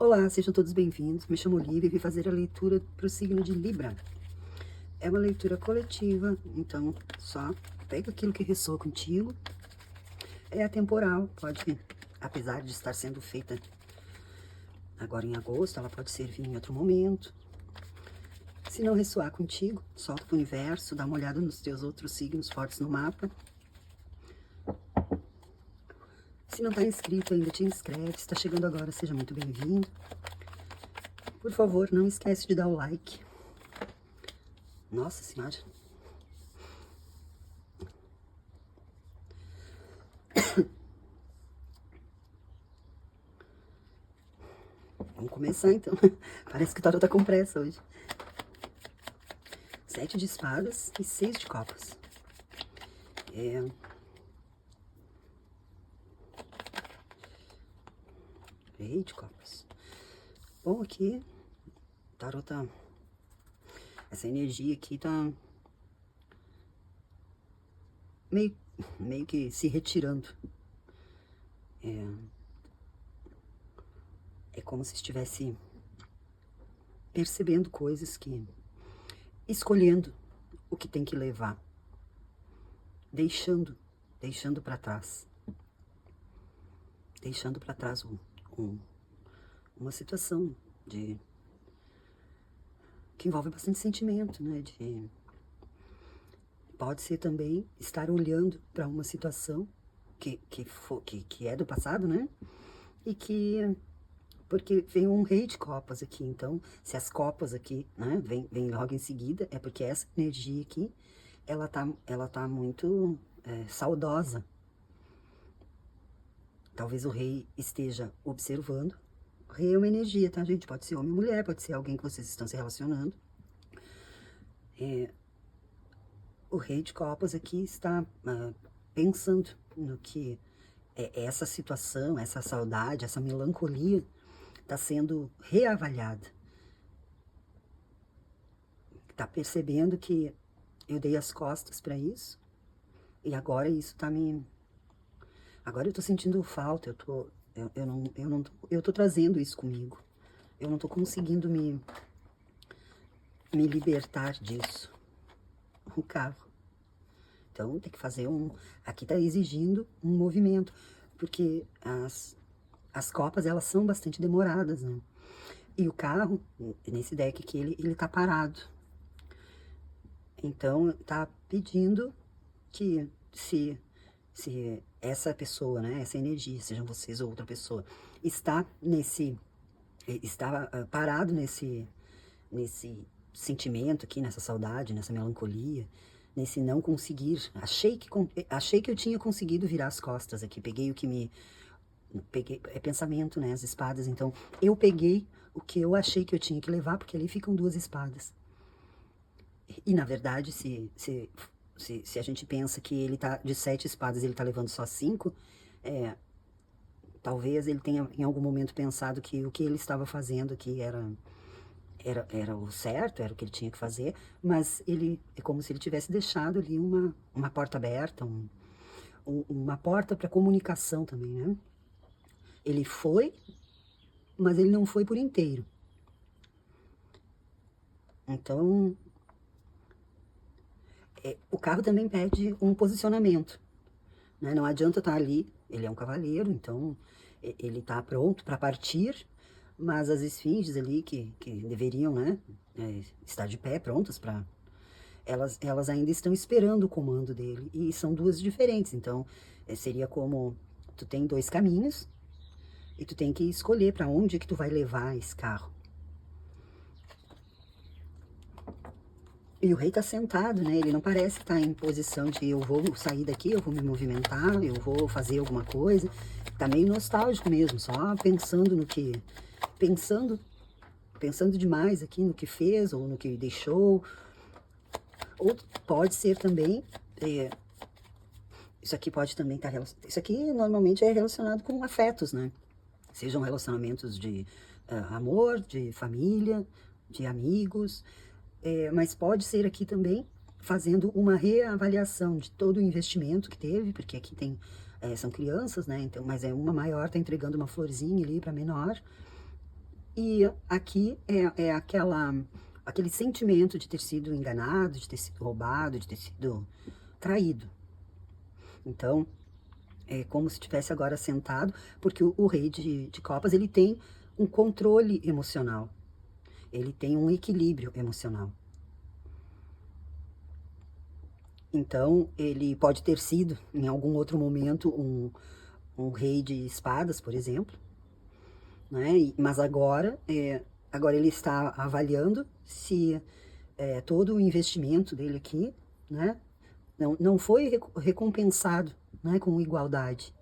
Olá, sejam todos bem-vindos. Me chamo Lívia e vim fazer a leitura para o signo de Libra. É uma leitura coletiva, então só pega aquilo que ressoa contigo. É atemporal, pode, apesar de estar sendo feita agora em agosto, ela pode servir em outro momento. Se não ressoar contigo, solta para o universo, dá uma olhada nos teus outros signos fortes no mapa. Se não está inscrito ainda, te inscreve. Se está chegando agora, seja muito bem-vindo. Por favor, não esquece de dar o like. Nossa Senhora. Vamos começar então. Parece que o tarô tá com pressa hoje. 7 de espadas e 6 de copas. Rei de copas. Bom, aqui o tarô tá... Essa energia aqui tá meio que se retirando. É como se estivesse percebendo coisas que... escolhendo o que tem que levar. Deixando para trás. Deixando para trás uma situação de... que envolve bastante sentimento, né? Pode ser também estar olhando para uma situação que é do passado, né? E que... porque vem um rei de copas aqui, então, se as copas aqui, né, vem logo em seguida, é porque essa energia aqui, ela tá muito saudosa. Talvez o rei esteja observando. O rei é uma energia, tá, gente? Pode ser homem ou mulher, pode ser alguém que vocês estão se relacionando. O rei de copas aqui está pensando no que essa situação, essa saudade, essa melancolia está sendo reavaliada. Está percebendo que eu dei as costas para isso e agora isso está me... Agora eu tô sentindo falta, eu tô trazendo isso comigo. Eu não tô conseguindo me libertar disso. O carro. Então tem que fazer aqui tá exigindo um movimento, porque as copas elas são bastante demoradas, né? E o carro, nesse deck aqui, ele tá parado. Então tá pedindo que se essa pessoa, né, essa energia, sejam vocês ou outra pessoa, está parado nesse sentimento aqui, nessa saudade, nessa melancolia, nesse não conseguir, achei que eu tinha conseguido virar as costas aqui, peguei o que peguei, é pensamento, né, as espadas, então eu peguei o que eu achei que eu tinha que levar, porque ali ficam 2 espadas. E na verdade, se a gente pensa que ele tá de 7 espadas, ele tá levando só 5, talvez ele tenha em algum momento pensado que o que ele estava fazendo aqui era o certo, era o que ele tinha que fazer, mas é como se ele tivesse deixado ali uma porta aberta, uma porta para comunicação também, né? Ele foi, mas ele não foi por inteiro. Então, o carro também pede um posicionamento, né? Não adianta estar ali, ele é um cavaleiro, então ele está pronto para partir, mas as esfinges ali que deveriam, né, estar de pé, prontas para... Elas ainda estão esperando o comando dele, e são 2 diferentes, então seria como, tu tem 2 caminhos, e tu tem que escolher para onde que tu vai levar esse carro. E o rei tá sentado, né? Ele não parece estar em posição de eu vou sair daqui, eu vou me movimentar, eu vou fazer alguma coisa. Tá meio nostálgico mesmo, só pensando no que... Pensando demais aqui no que fez ou no que deixou. Ou pode ser também... isso aqui pode também estar relacionado... Isso aqui normalmente é relacionado com afetos, né? Sejam relacionamentos de amor, de família, de amigos... mas pode ser aqui também fazendo uma reavaliação de todo o investimento que teve, porque aqui tem, são crianças, né? Então, mas uma maior tá entregando uma florzinha ali para menor. E aqui é aquele sentimento de ter sido enganado, de ter sido roubado, de ter sido traído. Então, é como se estivesse agora sentado, porque o rei de copas, ele tem um controle emocional, ele tem um equilíbrio emocional. Então, ele pode ter sido, em algum outro momento, um rei de espadas, por exemplo, né? Mas agora ele está avaliando se todo o investimento dele aqui, né, não foi recompensado, né, com igualdade.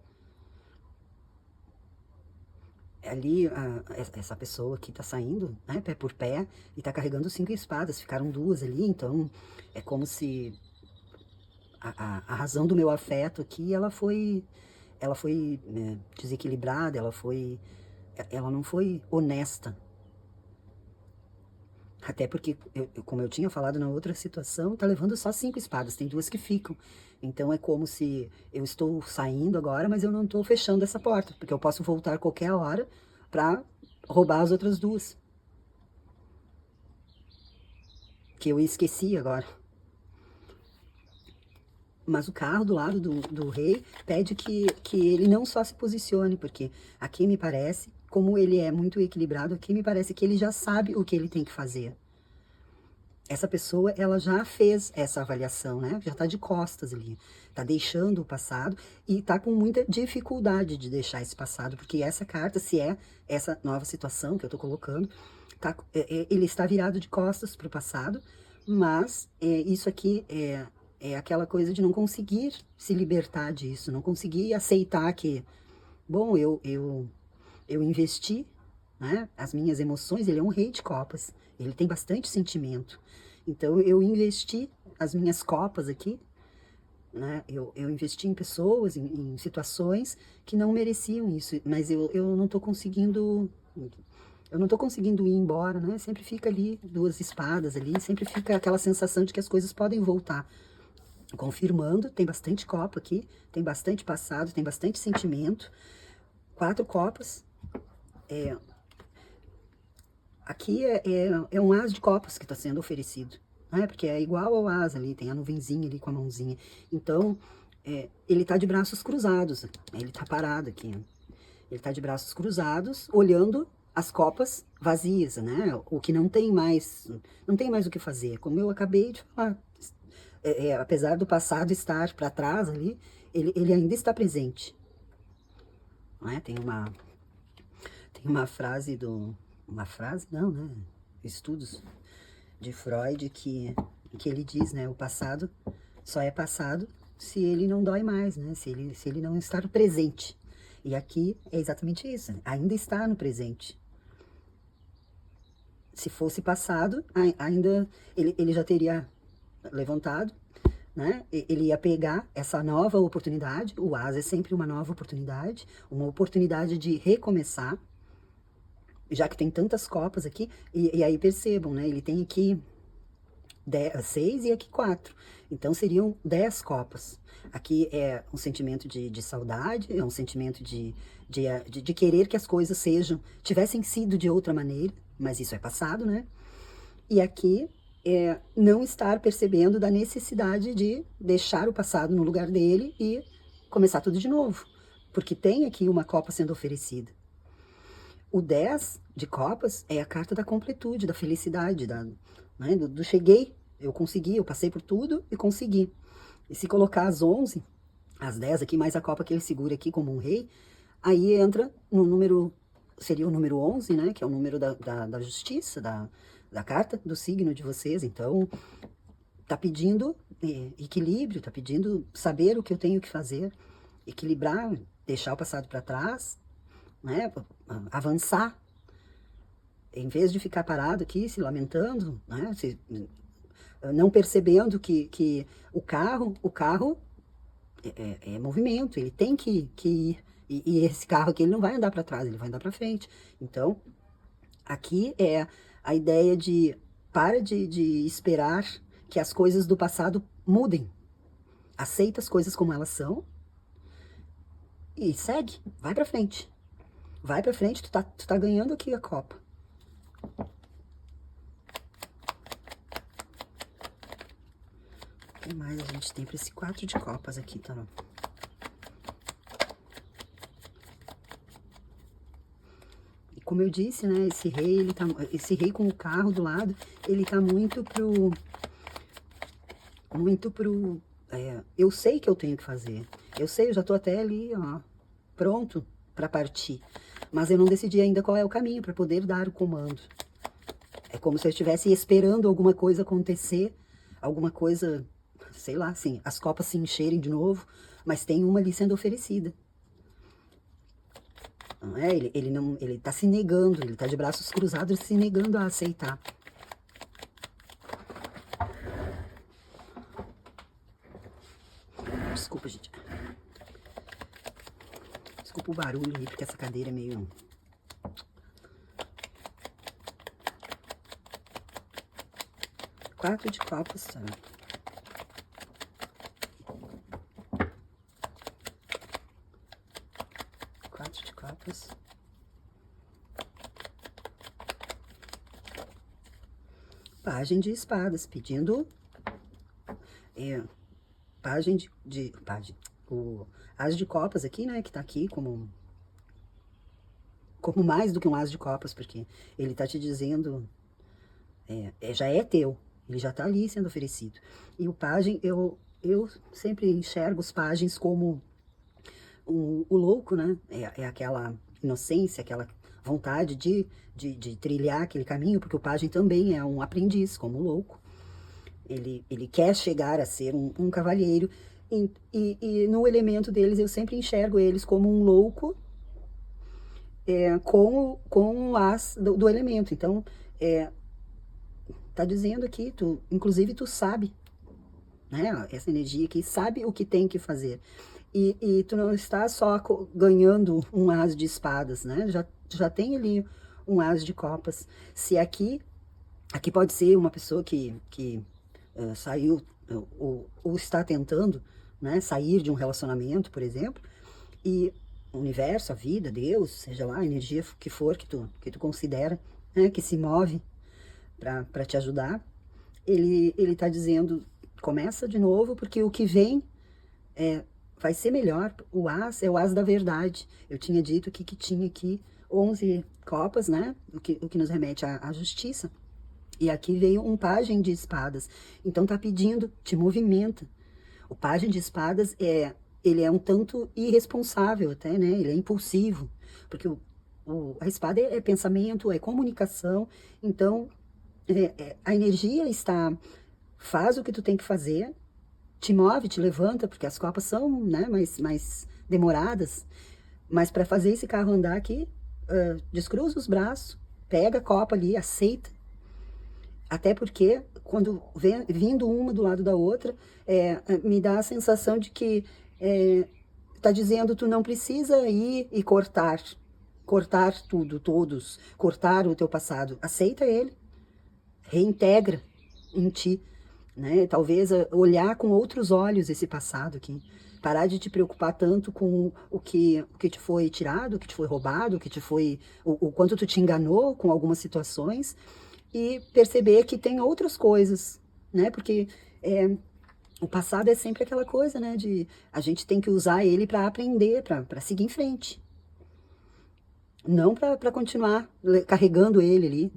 Ali, essa pessoa que está saindo, né, pé por pé, e está carregando 5 espadas, ficaram 2 ali, então é como se a razão do meu afeto aqui, ela foi desequilibrada, ela não foi honesta. Até porque, como eu tinha falado na outra situação, tá levando só 5 espadas, tem 2 que ficam. Então é como se eu estou saindo agora, mas eu não estou fechando essa porta, porque eu posso voltar qualquer hora para roubar as outras 2, que eu esqueci agora. Mas o carro do lado do rei pede que ele não só se posicione, porque aqui me parece, como ele é muito equilibrado, aqui me parece que ele já sabe o que ele tem que fazer. Essa pessoa, ela já fez essa avaliação, né? Já está de costas ali, está deixando o passado e está com muita dificuldade de deixar esse passado, porque essa carta, se é essa nova situação que eu estou colocando, ele está virado de costas para o passado, mas isso aqui é aquela coisa de não conseguir se libertar disso, não conseguir aceitar que, bom, eu investi, né, as minhas emoções, ele é um rei de copas, ele tem bastante sentimento. Então eu investi as minhas copas aqui, né, eu investi em pessoas, em situações que não mereciam isso, mas eu não estou conseguindo. Eu não tô conseguindo ir embora, né? Sempre fica ali 2 espadas ali, sempre fica aquela sensação de que as coisas podem voltar. Confirmando, tem bastante copa aqui, tem bastante passado, tem bastante sentimento. 4 copas. Aqui é um as de copas que está sendo oferecido, né? Porque é igual ao as ali, tem a nuvenzinha ali com a mãozinha. Então, ele está de braços cruzados, ele está parado aqui. Ele está de braços cruzados, olhando as copas vazias, né? O que não tem mais o que fazer. Como eu acabei de falar, apesar do passado estar para trás ali, ele ainda está presente. Né? Tem uma frase uma frase, não, né? Estudos de Freud que ele diz, né? O passado só é passado se ele não dói mais, né? Se ele não estar presente. E aqui é exatamente isso, né? Ainda está no presente. Se fosse passado, ainda ele já teria levantado, né? Ele ia pegar essa nova oportunidade. O as é sempre uma oportunidade de recomeçar, já que tem tantas copas aqui, e aí percebam, né? Ele tem aqui 6 e aqui 4. Então seriam 10 copas. Aqui é um sentimento de saudade, é um sentimento de querer que as coisas tivessem sido de outra maneira, mas isso é passado, né? E aqui não estar percebendo da necessidade de deixar o passado no lugar dele e começar tudo de novo. Porque tem aqui uma copa sendo oferecida. O 10 de copas é a carta da completude, da felicidade, né, do cheguei, eu consegui, eu passei por tudo e consegui. E se colocar as 11, as 10 aqui, mais a copa que ele segura aqui como um rei, aí entra no número, seria o número 11, né, que é o número da justiça, da carta do signo de vocês. Então, tá pedindo equilíbrio, tá pedindo saber o que eu tenho que fazer, equilibrar, deixar o passado para trás, né, avançar, em vez de ficar parado aqui se lamentando, né, não percebendo que o carro é movimento, ele tem que ir, e esse carro aqui ele não vai andar para trás, ele vai andar para frente. Então, aqui é a ideia de para de esperar que as coisas do passado mudem, aceita as coisas como elas são e segue, vai para frente. Vai pra frente, tu tá ganhando aqui a Copa. que mais a gente tem para esse 4 de copas aqui, tá? E como eu disse, né, esse rei com o carro do lado, ele tá muito pro, eu sei que eu tenho que fazer. Eu sei, eu já tô até ali, ó, pronto para partir. Mas eu não decidi ainda qual é o caminho para poder dar o comando. É como se eu estivesse esperando alguma coisa acontecer, alguma coisa, sei lá, assim, as copas se encherem de novo, mas tem uma ali sendo oferecida. Não é? Ele tá se negando, ele tá de braços cruzados, se negando a aceitar. Desculpa, gente. Desculpa o barulho aí, porque essa cadeira é meio... Quatro de copas, tá? Quatro de copas. Pagem de espadas, pedindo... pagem o as de copas aqui, né, que tá aqui como mais do que um as de copas, porque ele tá te dizendo, já é teu, ele já tá ali sendo oferecido. E o pajem, eu sempre enxergo os pagens como o louco, né, é aquela inocência, aquela vontade de trilhar aquele caminho, porque o pajem também é um aprendiz, como o louco. Ele quer chegar a ser um cavalheiro, e no elemento deles eu sempre enxergo eles como um louco com o as do elemento. Então, tá dizendo aqui, inclusive tu sabe, né? Essa energia aqui sabe o que tem que fazer. E tu não está só ganhando um as de espadas, né? Já tem ali um as de copas. Se aqui pode ser uma pessoa que saiu ou está tentando, né, sair de um relacionamento, por exemplo, e o universo, a vida, Deus, seja lá a energia que for que tu considera, né, que se move para te ajudar, ele tá dizendo, começa de novo, porque o que vem vai ser melhor. O as é o as da verdade. Eu tinha dito aqui que tinha aqui 11 copas, né, o que nos remete à justiça. E aqui veio um pajem de espadas. Então tá pedindo, te movimenta. O pajem de espadas ele é um tanto irresponsável até, né? Ele é impulsivo, porque a espada é pensamento, é comunicação. Então a energia faz o que tu tem que fazer, te move, te levanta, porque as copas são, né, mais demoradas. Mas para fazer esse carro andar aqui, descruza os braços, pega a copa ali, aceita. Até porque, quando vindo uma do lado da outra, me dá a sensação de que tá dizendo, tu não precisa ir e cortar tudo, todos, cortar o teu passado. Aceita ele, reintegra em ti, né? Talvez olhar com outros olhos esse passado aqui. Parar de te preocupar tanto com o que te foi tirado, o que te foi roubado, o quanto tu te enganou com algumas situações, e perceber que tem outras coisas, né? Porque o passado é sempre aquela coisa, né? A gente tem que usar ele para aprender, para seguir em frente. Não para continuar carregando ele ali,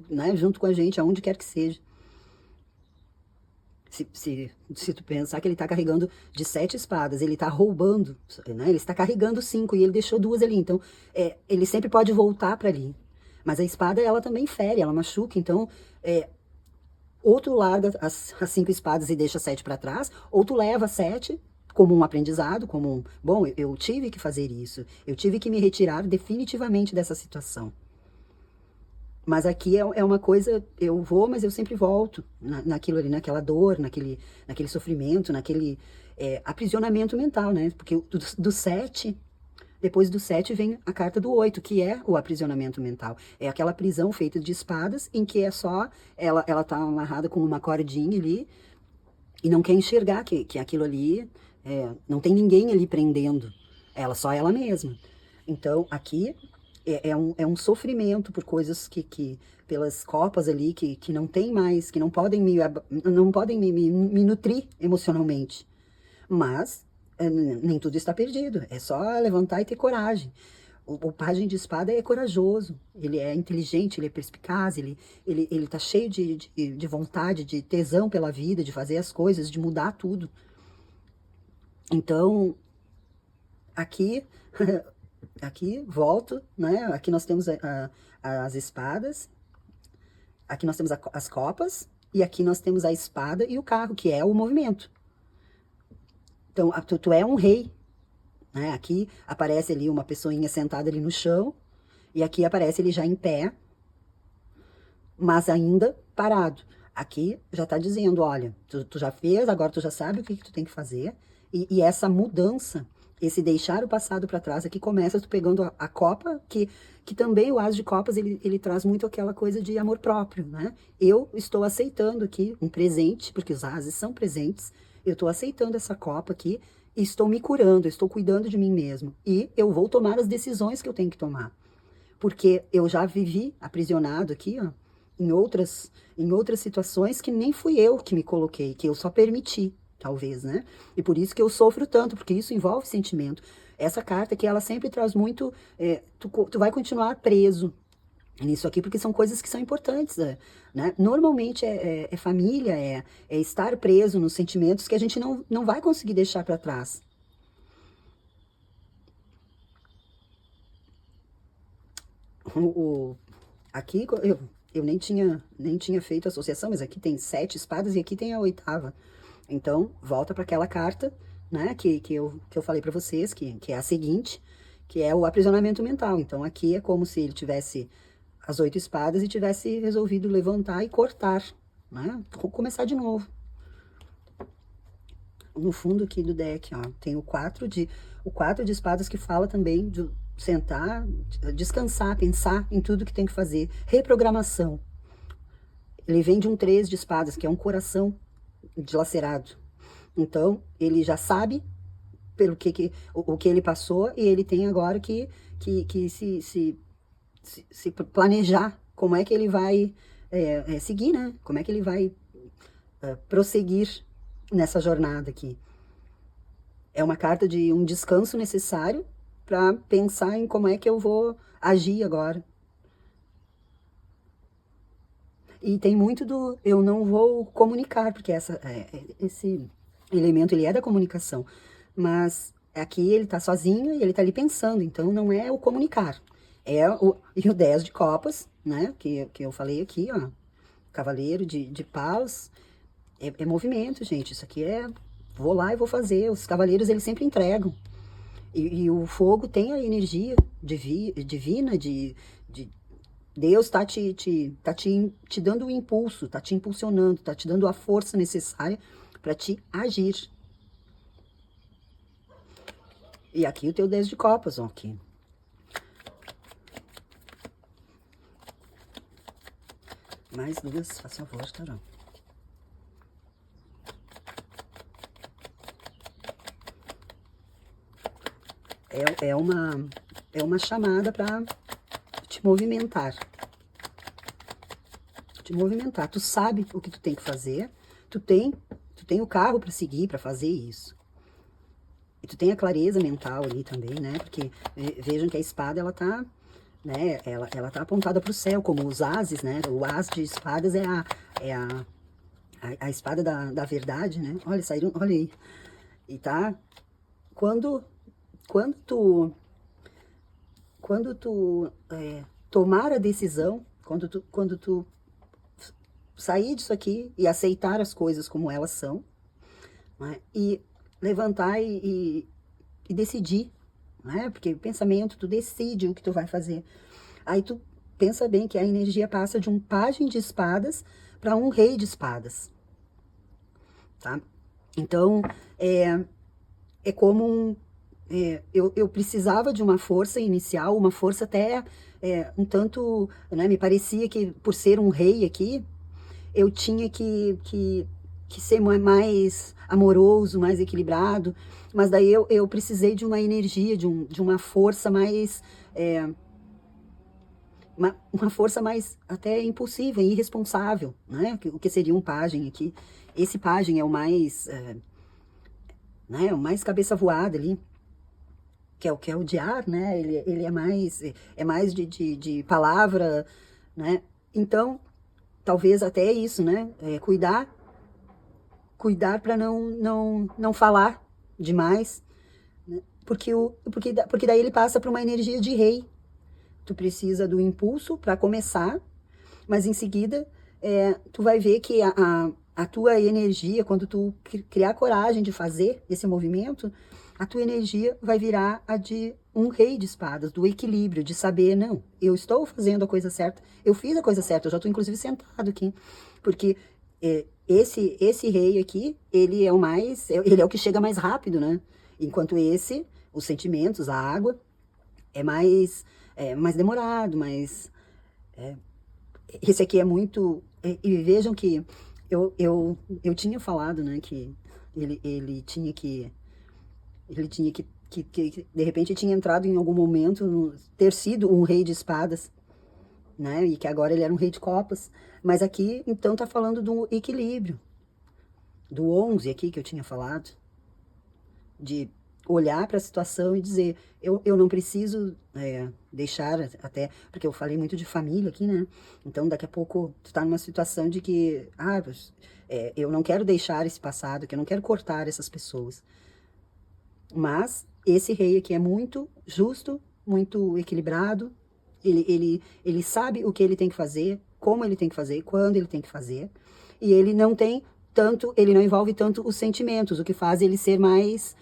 né? Junto com a gente, aonde quer que seja. Se tu pensar que ele está carregando de 7 espadas, ele está roubando, né? Ele está carregando 5 e ele deixou 2 ali. Então, ele sempre pode voltar para ali. Mas a espada, ela também fere, ela machuca. Então, ou tu larga as 5 espadas e deixa 7 para trás, ou tu leva 7 como um aprendizado, bom, eu tive que fazer isso, eu tive que me retirar definitivamente dessa situação. Mas aqui é uma coisa, eu vou, mas eu sempre volto naquilo ali, naquela dor, naquele sofrimento, naquele aprisionamento mental, né? Porque do 7... Depois do 7 vem a carta do 8, que é o aprisionamento mental. É aquela prisão feita de espadas, em que ela tá amarrada com uma cordinha ali, e não quer enxergar que aquilo ali, não tem ninguém ali prendendo ela, só ela mesma. Então, aqui, é um sofrimento por coisas pelas copas ali que não tem mais, que não podem não podem me nutrir emocionalmente. Mas nem tudo está perdido. É só levantar e ter coragem. O pajem de espada é corajoso, ele é inteligente, ele é perspicaz, ele tá cheio de vontade, de tesão pela vida, de fazer as coisas, de mudar tudo. Então, aqui, aqui volto, né? Aqui nós temos as espadas, aqui nós temos as copas, e aqui nós temos a espada e o carro, que é o movimento. Então, tu é um rei, né? Aqui aparece ali uma pessoinha sentada ali no chão, e aqui aparece ele já em pé, mas ainda parado. Aqui já está dizendo, olha, tu já fez, agora tu já sabe o que tu tem que fazer, e essa mudança, esse deixar o passado para trás, aqui começa tu pegando a copa, que também o as de copas, ele traz muito aquela coisa de amor próprio, né? Eu estou aceitando aqui um presente, porque os ases são presentes, eu estou aceitando essa copa aqui, e estou me curando, estou cuidando de mim mesmo, e eu vou tomar as decisões que eu tenho que tomar. Porque eu já vivi aprisionado aqui, ó, em outras situações que nem fui eu que me coloquei, que eu só permiti, talvez, né? E por isso que eu sofro tanto, porque isso envolve sentimento. Essa carta que ela sempre traz muito, tu vai continuar preso nisso aqui, porque são coisas que são importantes, né? Normalmente é família, é estar preso nos sentimentos que a gente não vai conseguir deixar para trás. Aqui eu nem tinha feito associação, mas aqui tem 7 espadas e aqui tem a 8ª. Então, volta para aquela carta, né, que eu falei para vocês, que é a seguinte, que é o aprisionamento mental. Então, aqui é como se ele tivesse as 8 espadas e tivesse resolvido levantar e cortar, né? Vou começar de novo. No fundo aqui do deck, ó, tem o 4 de espadas, que fala também de sentar, descansar, pensar em tudo que tem que fazer. Reprogramação. Ele vem de um 3 de espadas, que é um coração dilacerado. Então, ele já sabe pelo o que ele passou, e ele tem agora que se planejar como é que ele vai seguir, né? Como é que ele vai prosseguir nessa jornada aqui. É uma carta de um descanso necessário para pensar em como é que eu vou agir agora. E tem muito do eu não vou comunicar, porque esse elemento ele é da comunicação, mas aqui ele tá sozinho e ele tá ali pensando, então não é o comunicar, e o 10 de copas, né, que eu falei aqui, ó, cavaleiro de paus, é movimento, gente, isso aqui vou lá e vou fazer, os cavaleiros eles sempre entregam, e o fogo tem a energia divina de Deus tá te dando o impulso, tá te impulsionando, tá te dando a força necessária para te agir. E aqui o teu 10 de copas, ó, aqui. Mais 2, faz favor, Tarão. É uma chamada para te movimentar. Tu sabe o que tu tem que fazer, tu tem o carro para seguir, para fazer isso. E tu tem a clareza mental ali também, né? Porque vejam que a espada, ela tá, né? Ela tá apontada para o céu, como os ases, né? O as de espadas é a espada da verdade, né? Olha, saíram, olha aí. E tá, quando tu tomar a decisão, quando tu sair disso aqui e aceitar as coisas como elas são, né? E levantar e decidir, né? Porque o pensamento, tu decide o que tu vai fazer. Aí tu pensa bem que a energia passa de um pajem de espadas para um rei de espadas, tá? Então, é como eu precisava de uma força inicial, uma força até um tanto, né, me parecia que por ser um rei aqui, eu tinha que ser mais amoroso, mais equilibrado, mas daí eu precisei de uma energia, de uma força mais uma força mais até impulsiva e irresponsável, né? O que seria um pajem aqui. Esse pajem é o mais, né? O mais cabeça voada ali, que é o de ar, né? Ele é mais de palavra, né? Então, talvez até isso, né? Cuidar para não falar demais, né? Porque daí ele passa para uma energia de rei. Tu precisa do impulso para começar, mas em seguida tu vai ver que a tua energia, quando tu criar coragem de fazer esse movimento, a tua energia vai virar a de um rei de espadas, do equilíbrio, de saber, não, eu estou fazendo a coisa certa, eu fiz a coisa certa, eu já estou inclusive sentado aqui, porque esse rei aqui, ele é o que chega mais rápido, né? Enquanto os sentimentos, a água, é mais demorado, mas esse aqui é muito. E vejam que eu tinha falado, né, que ele tinha que. Ele tinha que de repente tinha entrado em algum momento, ter sido um rei de espadas, né? E que agora ele era um rei de copas. Mas aqui, então, tá falando do equilíbrio, do 11 aqui que eu tinha falado, de olhar para a situação e dizer, eu não preciso deixar até, porque eu falei muito de família aqui, né? Então daqui a pouco tu tá numa situação de que, eu não quero deixar esse passado, que eu não quero cortar essas pessoas. Mas esse rei aqui é muito justo, muito equilibrado, ele sabe o que ele tem que fazer, como ele tem que fazer, quando ele tem que fazer, e ele não envolve tanto os sentimentos, o que faz ele ser mais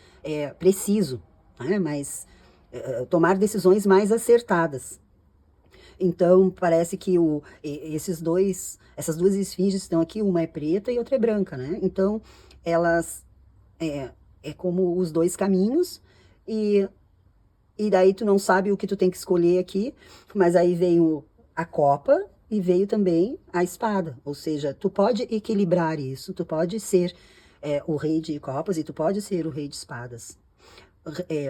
preciso, né? Tomar decisões mais acertadas. Então, parece que essas duas esfinges estão aqui, uma é preta e outra é branca, né? Então, elas é como os dois caminhos, e daí tu não sabe o que tu tem que escolher aqui, mas aí veio a copa e veio também a espada, ou seja, tu pode equilibrar isso, tu pode ser o rei de copas e tu pode ser o rei de espadas.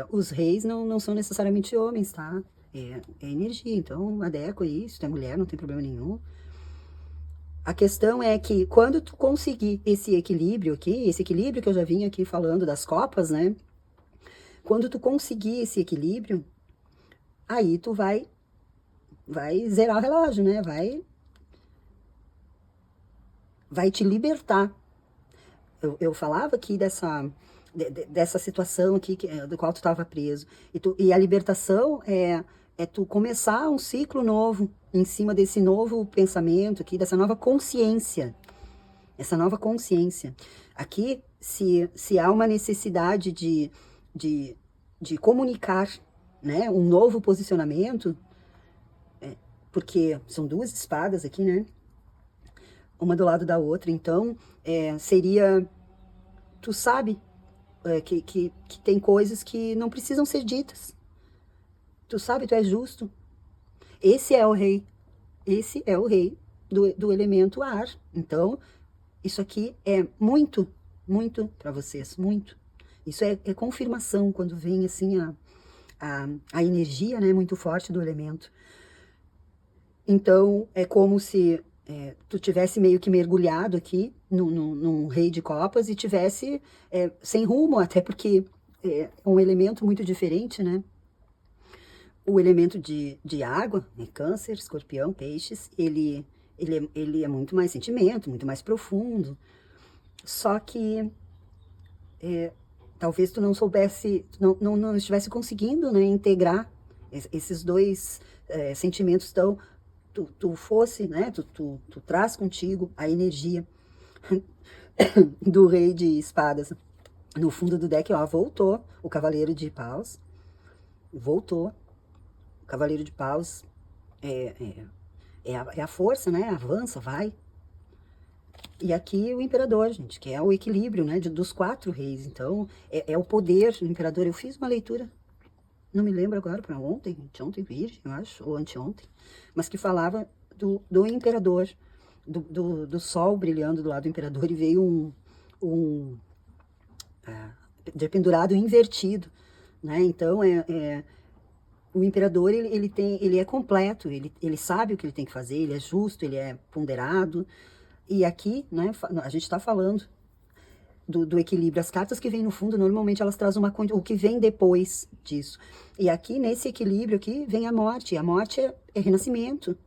Os reis não são necessariamente homens, tá? É energia, então adequa isso, tu é mulher, não tem problema nenhum. A questão é que quando tu conseguir esse equilíbrio aqui, esse equilíbrio que eu já vim aqui falando das copas, né? Quando tu conseguir esse equilíbrio, aí tu vai zerar o relógio, né? Vai te libertar. Eu falava aqui dessa situação aqui do qual tu estava preso. E a libertação é tu começar um ciclo novo em cima desse novo pensamento aqui, dessa nova consciência. Essa nova consciência. Aqui, se há uma necessidade de comunicar, né, um novo posicionamento, porque são duas espadas aqui, né? Uma do lado da outra. Então, seria. Tu sabe que tem coisas que não precisam ser ditas. Tu sabe, tu é justo. Esse é o rei. Esse é o rei do elemento ar. Então, isso aqui é muito, muito para vocês. Muito. Isso é confirmação quando vem assim a energia, né, muito forte do elemento. Então, é como se tu tivesse meio que mergulhado aqui num rei de copas e tivesse sem rumo, até porque é um elemento muito diferente, né? O elemento de água, né, câncer, escorpião, peixes, ele é muito mais sentimento, muito mais profundo. Só que talvez tu não soubesse, não estivesse conseguindo, né, integrar esses dois sentimentos tão. Tu fosse, né? Tu traz contigo a energia do rei de espadas. No fundo do deck, ó, voltou o cavaleiro de paus. Voltou. O cavaleiro de paus é a força, né? Avança, vai. E aqui o imperador, gente, que é o equilíbrio, né? Dos quatro reis. Então, é o poder do imperador. Eu fiz uma leitura, não me lembro agora, para ontem, virgem, eu acho, ou anteontem, mas que falava do imperador, do sol brilhando do lado do imperador, e veio de pendurado invertido, né? Então, o imperador, ele é completo, ele sabe o que ele tem que fazer, ele é justo, ele é ponderado. E aqui, né, a gente está falando do equilíbrio. As cartas que vêm no fundo, normalmente elas trazem o que vem depois disso. E aqui, nesse equilíbrio aqui, vem a morte. A morte é renascimento.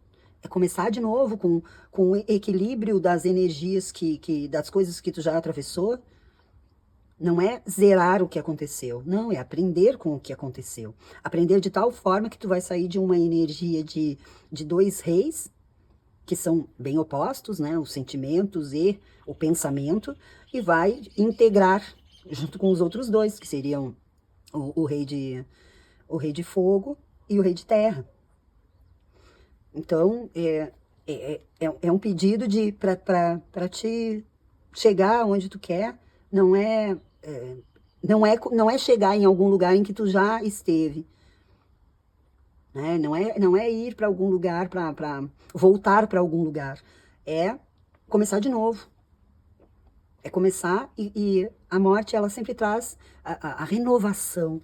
É começar de novo com o equilíbrio das energias, das coisas que tu já atravessou. Não é zerar o que aconteceu, não, é aprender com o que aconteceu. Aprender de tal forma que tu vai sair de uma energia de dois reis, que são bem opostos, né, os sentimentos e o pensamento, e vai integrar junto com os outros dois, que seriam o rei de fogo e o rei de terra. Então, é um pedido para te chegar onde tu quer, não é chegar em algum lugar em que tu já esteve, né? Não é ir para algum lugar, para voltar para algum lugar, é começar de novo, é começar, e a morte, ela sempre traz a renovação,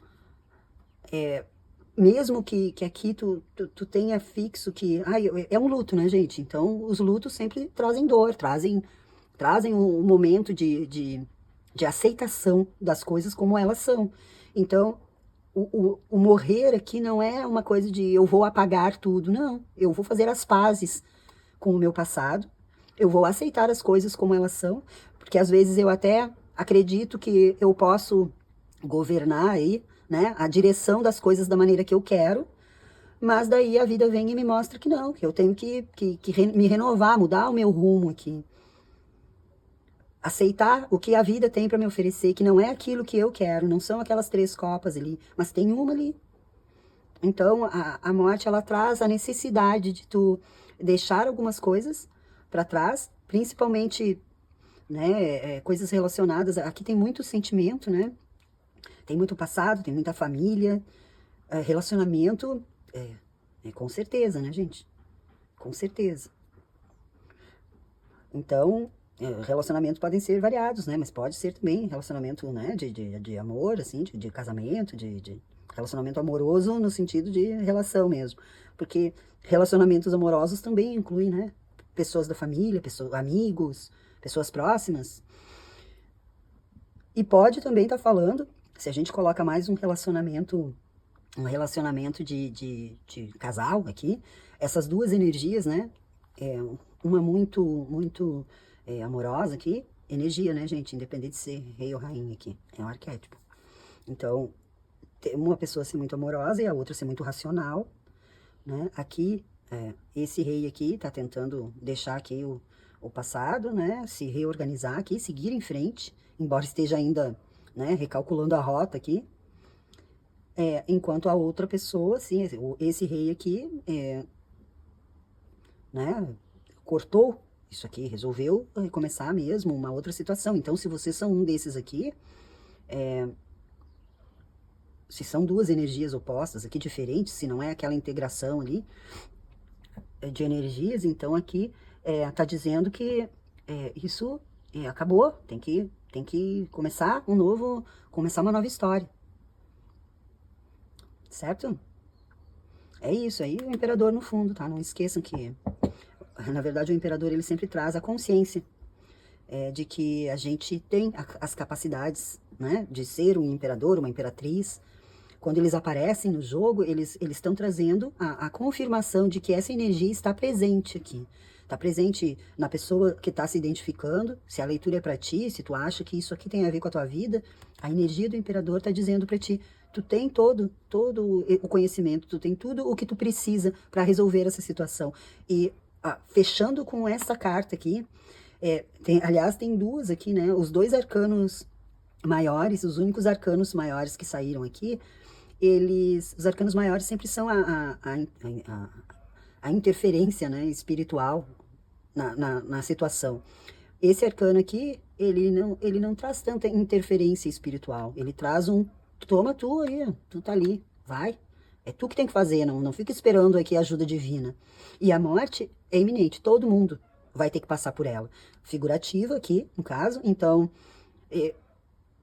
mesmo que aqui tu tenha fixo que, é um luto, né, gente? Então os lutos sempre trazem dor, trazem um momento de aceitação das coisas como elas são. Então, o morrer aqui não é uma coisa de eu vou apagar tudo, não. Eu vou fazer as pazes com o meu passado, eu vou aceitar as coisas como elas são, porque às vezes eu até acredito que eu posso governar aí, né, a direção das coisas da maneira que eu quero, mas daí a vida vem e me mostra que não, que eu tenho que me renovar, mudar o meu rumo aqui. Aceitar o que a vida tem para me oferecer, que não é aquilo que eu quero, não são aquelas 3 copas ali, mas tem uma ali. Então, a morte, ela traz a necessidade de tu deixar algumas coisas para trás, principalmente, né, coisas relacionadas, aqui tem muito sentimento, né, tem muito passado, tem muita família, relacionamento, com certeza, né, gente? Com certeza. Então, relacionamentos podem ser variados, né? Mas pode ser também relacionamento, né, de amor, assim, de casamento, de relacionamento amoroso no sentido de relação mesmo. Porque relacionamentos amorosos também incluem, né, pessoas da família, amigos, pessoas próximas. E pode também estar falando, se a gente coloca mais um relacionamento de casal aqui, essas duas energias, né? Uma muito amorosa aqui, energia, né, gente? Independente de ser rei ou rainha aqui, é um arquétipo. Então, uma pessoa ser muito amorosa e a outra ser muito racional, né? Aqui, esse rei aqui tá tentando deixar aqui o passado, né? Se reorganizar aqui, seguir em frente, embora esteja ainda, né, recalculando a rota aqui. Enquanto a outra pessoa, assim, esse rei aqui, né, cortou isso aqui, resolveu começar mesmo uma outra situação. Então, se vocês são um desses aqui, se são duas energias opostas aqui, diferentes, se não é aquela integração ali de energias, então aqui tá dizendo que isso acabou, tem que começar começar uma nova história. Certo? É isso aí, o imperador no fundo, tá? Não esqueçam que, na verdade, o imperador, ele sempre traz a consciência de que a gente tem as capacidades, né, de ser um imperador, uma imperatriz. Quando eles aparecem no jogo, eles estão trazendo a confirmação de que essa energia está presente aqui. Está presente na pessoa que está se identificando. Se a leitura é para ti, se tu acha que isso aqui tem a ver com a tua vida, a energia do imperador está dizendo para ti, tu tem todo o conhecimento, tu tem tudo o que tu precisa para resolver essa situação. E fechando com essa carta aqui, aliás, tem duas aqui, né? Os 2 arcanos maiores, os únicos arcanos maiores que saíram aqui, os arcanos maiores sempre são a interferência, né, espiritual na situação. Esse arcano aqui, ele não traz tanta interferência espiritual, ele traz toma tu aí, tu tá ali, vai. É tu que tem que fazer, não fica esperando aqui a ajuda divina. E a morte é iminente, todo mundo vai ter que passar por ela. Figurativa aqui, no caso, então,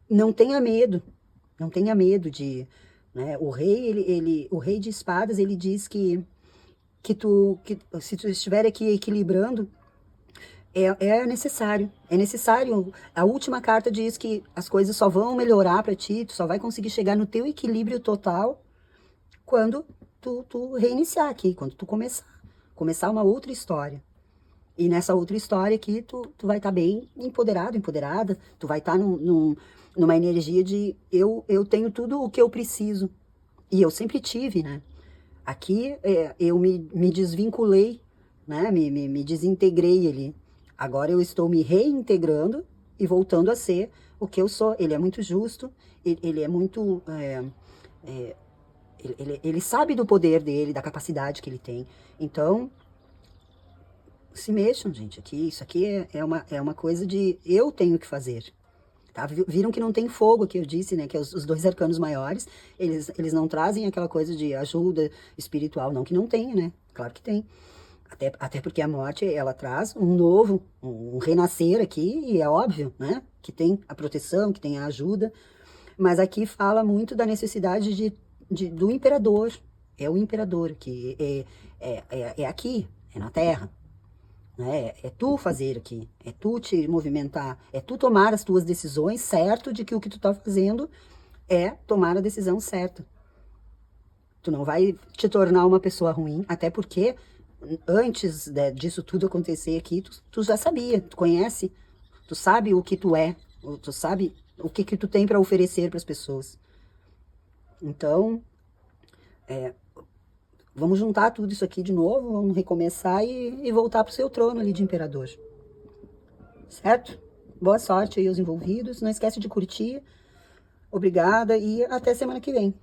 não tenha medo, não tenha medo né? O rei de espadas, ele diz que se tu estiver aqui equilibrando, é necessário. É necessário. A última carta diz que as coisas só vão melhorar para ti, tu só vai conseguir chegar no teu equilíbrio total quando tu reiniciar aqui, quando tu começar uma outra história. E nessa outra história aqui, tu vai estar bem empoderado, empoderada, tu vai estar numa energia de eu tenho tudo o que eu preciso. E eu sempre tive, né? Aqui eu me desvinculei, né? Me desintegrei ali. Agora eu estou me reintegrando e voltando a ser o que eu sou. Ele é muito justo, ele é muito. Ele sabe do poder dele, da capacidade que ele tem. Então, se mexam, gente, aqui. Isso aqui é uma coisa de eu tenho que fazer. Tá? Viram que não tem fogo aqui, eu disse, né? Que os dois arcanos maiores, eles não trazem aquela coisa de ajuda espiritual, não que não tenha, né? Claro que tem. Até porque a morte, ela traz um novo, um renascer aqui, e é óbvio, né? Que tem a proteção, que tem a ajuda. Mas aqui fala muito da necessidade do imperador. É o imperador, que é aqui, é na Terra. Né? É tu fazer aqui, é tu te movimentar, é tu tomar as tuas decisões, certo de que o que tu tá fazendo é tomar a decisão certa. Tu não vai te tornar uma pessoa ruim, até porque antes disso tudo acontecer aqui, tu já sabia, tu conhece, tu sabe o que tu é, tu sabe o que tu tem para oferecer para as pessoas. Então, vamos juntar tudo isso aqui de novo, vamos recomeçar e voltar pro seu trono ali de imperador. Certo? Boa sorte aí aos envolvidos. Não esquece de curtir. Obrigada e até semana que vem.